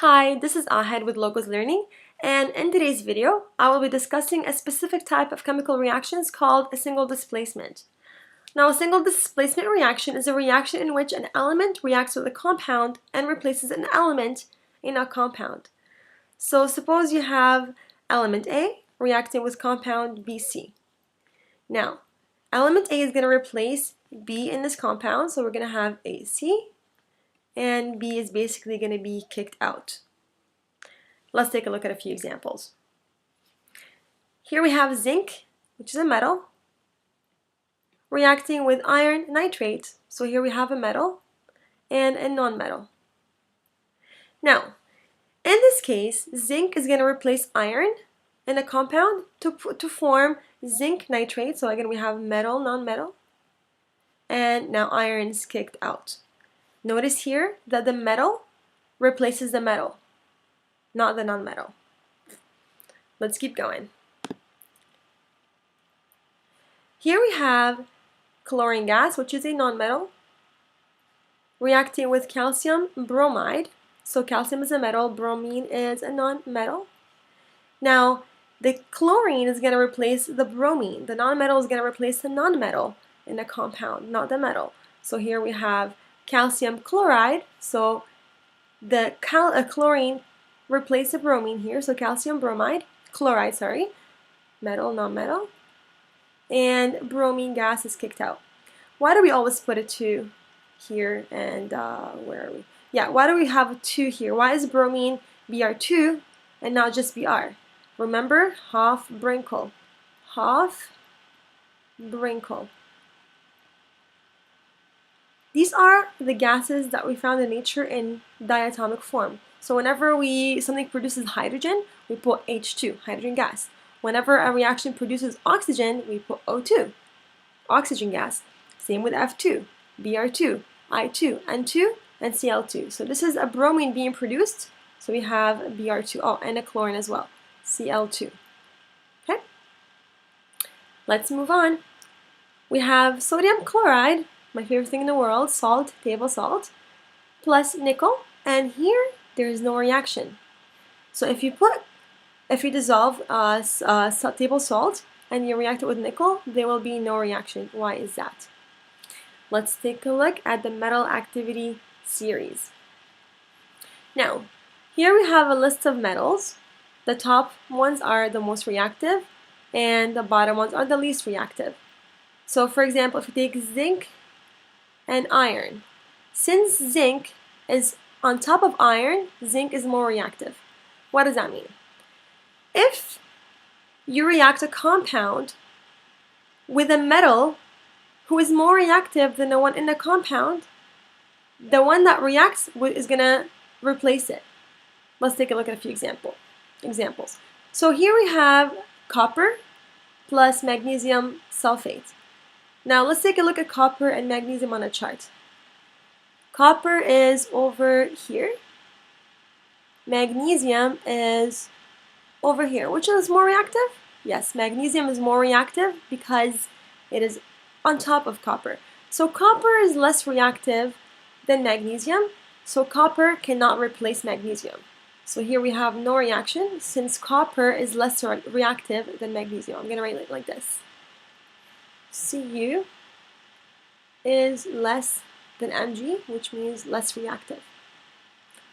Hi, this is Ahed with Logos Learning, and in today's video, I will be discussing a specific type of chemical reactions called a single displacement. Now, a single displacement reaction is a reaction in which an element reacts with a compound and replaces an element in a compound. So suppose you have element A reacting with compound BC. Now, element A is going to replace B in this compound, so we're going to have AC, and B is basically going to be kicked out. Let's take a look at a few examples. Here we have zinc, which is a metal, reacting with iron nitrate. So here we have a metal and a non-metal. Now, in this case, zinc is going to replace iron in a compound to form zinc nitrate. So again, we have metal, non-metal, and now iron is kicked out. Notice here that the metal replaces the metal, not the non-metal. Let's keep going. Here we have chlorine gas, which is a non-metal, reacting with calcium bromide. So calcium is a metal, bromine is a non-metal. Now, the chlorine is going to replace the bromine. The non-metal is going to replace the non-metal in the compound, not the metal. So here we have calcium chloride. So the chlorine replaces the bromine here. So calcium bromide, chloride, sorry, metal, non-metal. And bromine gas is kicked out. Why do we always put a 2 here and where are we? Yeah, why do we have a 2 here? Why is bromine Br2 and not just Br? Remember, Hofbrinkel. Hofbrinkel. These are the gases that we found in nature in diatomic form. So whenever something produces hydrogen, we put H2, hydrogen gas. Whenever a reaction produces oxygen, we put O2, oxygen gas. Same with F2, Br2, I2, N2, and Cl2. So this is a bromine being produced. So we have Br2, oh, and a chlorine as well, Cl2. Okay, let's move on. We have sodium chloride, my favorite thing in the world, salt, table salt, plus nickel, and here there is no reaction. So if you dissolve table salt and you react it with nickel, there will be no reaction. Why is that? Let's take a look at the metal activity series. Now, here we have a list of metals. The top ones are the most reactive and the bottom ones are the least reactive. So for example, if you take zinc and iron, since zinc is on top of iron, zinc is more reactive. What does that mean? If you react a compound with a metal who is more reactive than the one in the compound, the one that reacts is going to replace it. Let's take a look at a few examples. So here we have copper plus magnesium sulfate. Now let's take a look at copper and magnesium on a chart. Copper is over here. Magnesium is over here. Which is more reactive? Yes, magnesium is more reactive because it is on top of copper. So copper is less reactive than magnesium, so copper cannot replace magnesium. So here we have no reaction since copper is less reactive than magnesium. I'm going to write it like this. Cu is less than Mg, which means less reactive.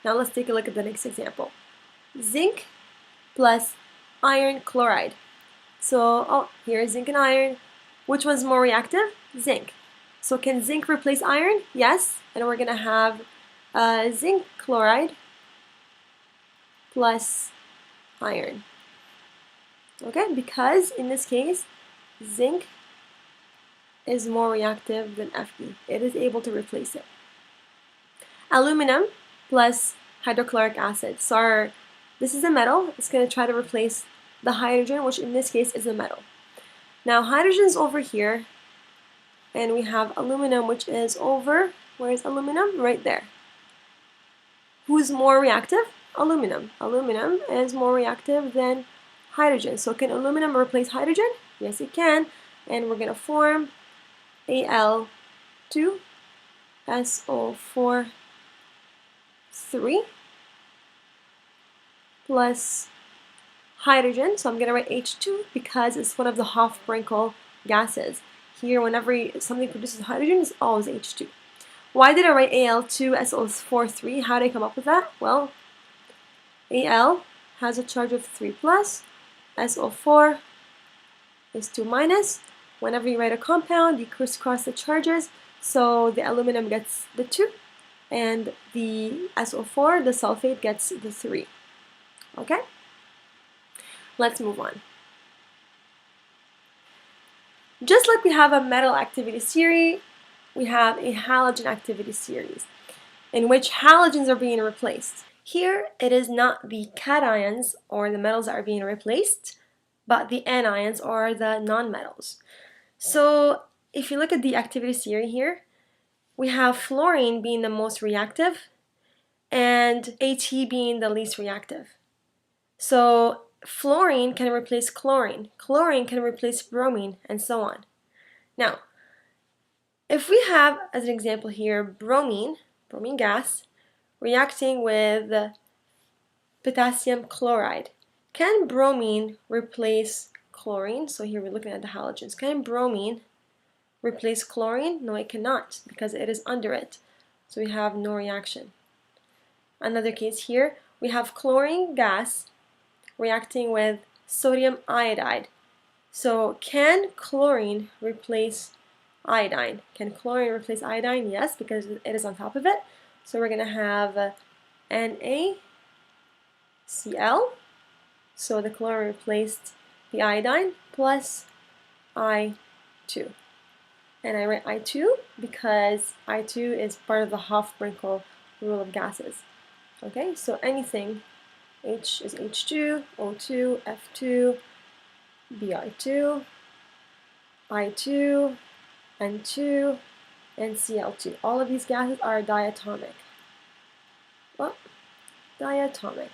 Now let's take a look at the next example. Zinc plus iron chloride. So, here's zinc and iron. Which one's more reactive? Zinc. So can zinc replace iron? Yes. And we're going to have zinc chloride plus iron. Okay, because in this case, zinc is more reactive than Fe. It is able to replace it. Aluminum plus hydrochloric acid. So this is a metal. It's going to try to replace the hydrogen, which in this case is a metal. Now hydrogen is over here, and we have aluminum, which is over, where is aluminum? Right there. Who's more reactive? Aluminum. Aluminum is more reactive than hydrogen. So can aluminum replace hydrogen? Yes, it can. And we're going to form Al2SO4 3. plus hydrogen. So I'm going to write H2 because it's one of the Hofbrinkel gases. Here, whenever something produces hydrogen, it's always H2. Why did I write Al2SO4 3? How did I come up with that? Well, Al has a charge of 3 plus, SO4 is 2 minus. Whenever you write a compound, you crisscross the charges, so the aluminum gets the 2, and the SO4, the sulfate, gets the 3. Okay? Let's move on. Just like we have a metal activity series, we have a halogen activity series, in which halogens are being replaced. Here, it is not the cations, or the metals that are being replaced, but the anions, or the nonmetals. So, if you look at the activity series here, we have fluorine being the most reactive, and At being the least reactive. So, fluorine can replace chlorine, chlorine can replace bromine, and so on. Now, if we have, as an example here, bromine gas, reacting with potassium chloride, can bromine replace chlorine? So here we're looking at the halogens. Can bromine replace chlorine? No, it cannot, because it is under it. So we have no reaction. Another case here, we have chlorine gas reacting with sodium iodide. So can chlorine replace iodine? Can chlorine replace iodine? Yes, because it is on top of it. So we're going to have NaCl. So the chlorine replaced the iodine, plus I2. And I write I2 because I2 is part of the Hofbrinkel rule of gases. Okay, so anything, H is H2, O2, F2, Br2, I2, N2, and Cl2. All of these gases are diatomic. Well, diatomic.